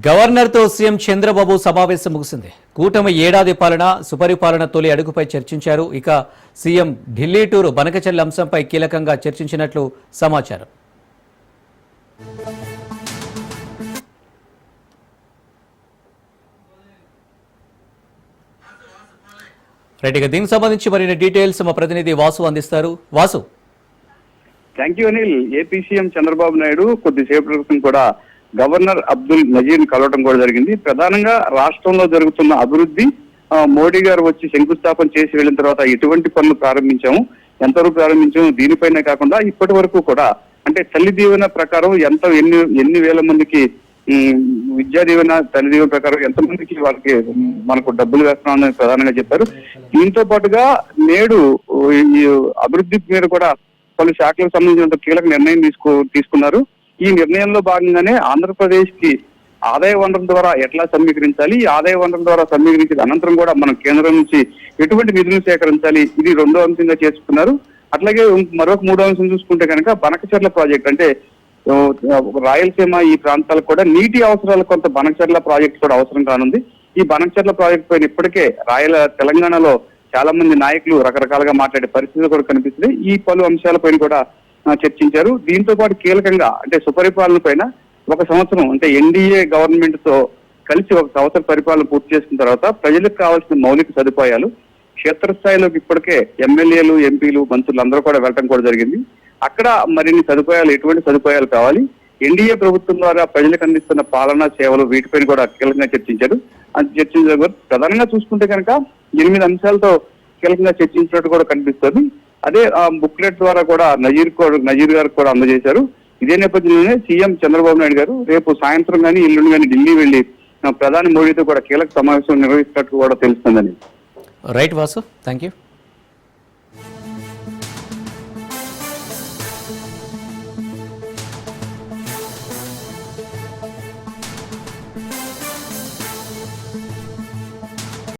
గవర్నర్తో CM Chandrababu సమావేశం ముగిసింది. కూటమి ఏడాది పాలన, సుపరిపాలన తొలి అడుగుపై చర్చించారు. ఇక సీఎం ఢిల్లీ టూరు బనకచెర్ల అంశంపై కీలకంగా చర్చించినట్లు సమాచారం. రైట్గా దీనికి సంబంధించి మరిన్ని డీటెయిల్స్ మా ప్రతినిధి వాసు అందిస్తారు. Vasu. Thank you Anil. AP CM Chandrababu Naidu కొద్దిసేపటి క్రితం కూడా గవర్నర్ అబ్దుల్ నజీర్ కలవడం కూడా జరిగింది. ప్రధానంగా రాష్ట్రంలో జరుగుతున్న అభివృద్ధి, మోడీ గారు వచ్చి శంకుస్థాపన చేసి వెళ్ళిన తర్వాత ఎటువంటి పనులు ప్రారంభించాము, ఎంతవరకు ప్రారంభించాము, దీనిపైనే కాకుండా ఇప్పటి వరకు కూడా అంటే తల్లి దీవెన ప్రకారం ఎన్ని వేల మందికి విద్యా దీవెన, తల్లి దీవెన ప్రకారం ఎంతమందికి వాళ్ళకి మనకు డబ్బులు వేస్తున్నామని ప్రధానంగా చెప్పారు. దీంతో పాటుగా నేడు ఈ అభివృద్ధి మీద కూడా పలు శాఖలకు సంబంధించినంత కీలక నిర్ణయం తీసుకున్నారు. ఈ నిర్ణయంలో భాగంగానే ఆంధ్రప్రదేశ్ కి ఆదాయ వనరుల ద్వారా ఎట్లా సమీకరించాలి, ఈ ఆదాయ వనరుల ద్వారా సమీకరించిన అనంతరం కూడా మనం కేంద్రం నుంచి ఎటువంటి నిధులు సేకరించాలి, ఇది రెండో అంశంగా చేసుకున్నారు. అట్లాగే మరొక మూడో అంశం చూసుకుంటే కనుక బనకచెర్ల ప్రాజెక్ట్ అంటే రాయలసీమ ఈ ప్రాంతాలకు కూడా నీటి అవసరాలు కొంత బనకచెర్ల ప్రాజెక్ట్ కూడా అవసరం కానుంది. ఈ బనకచెర్ల ప్రాజెక్ట్ పైన ఇప్పటికే తెలంగాణలో చాలా మంది నాయకులు రకరకాలుగా మాట్లాడే పరిస్థితులు కూడా కనిపిస్తుంది. ఈ పలు అంశాలపైన కూడా చర్చించారు. దీంతో పాటు కీలకంగా అంటే సుపరిపాలన పైన ఒక సంవత్సరం అంటే ఎన్డీఏ గవర్నమెంట్ తో కలిసి ఒక సంవత్సర పరిపాలన పూర్తి చేసుకున్న తర్వాత ప్రజలకు కావాల్సిన మౌలిక సదుపాయాలు క్షేత్రస్థాయిలోకి ఇప్పటికే ఎమ్మెల్యేలు, ఎంపీలు, మంత్రులు అందరూ కూడా వెళ్ళడం కూడా జరిగింది. అక్కడ మరిన్ని సదుపాయాలు, ఎటువంటి సదుపాయాలు కావాలి, ఎన్డీఏ ప్రభుత్వం ద్వారా ప్రజలకు అందిస్తున్న పాలనా సేవలు, వీటిపైన కూడా కీలకంగా చర్చించారు. ప్రధానంగా చూసుకుంటే కనుక 8 అంశాలతో కీలకంగా చర్చించినట్టు కూడా కనిపిస్తుంది. అదే బుక్లెట్ ద్వారా కూడా నజీర్ గారు కూడా అందజేశారు. ఇదే నేపథ్యంలోనే సీఎం చంద్రబాబు నాయుడు గారు రేపు సాయంత్రం కానీ ఎల్లుండి కానీ ఢిల్లీ వెళ్లి ప్రధాని మోడీతో కూడా కీలక సమావేశం నిర్వహిస్తున్నట్టు కూడా తెలుస్తుందని. Right Vasu, thank you.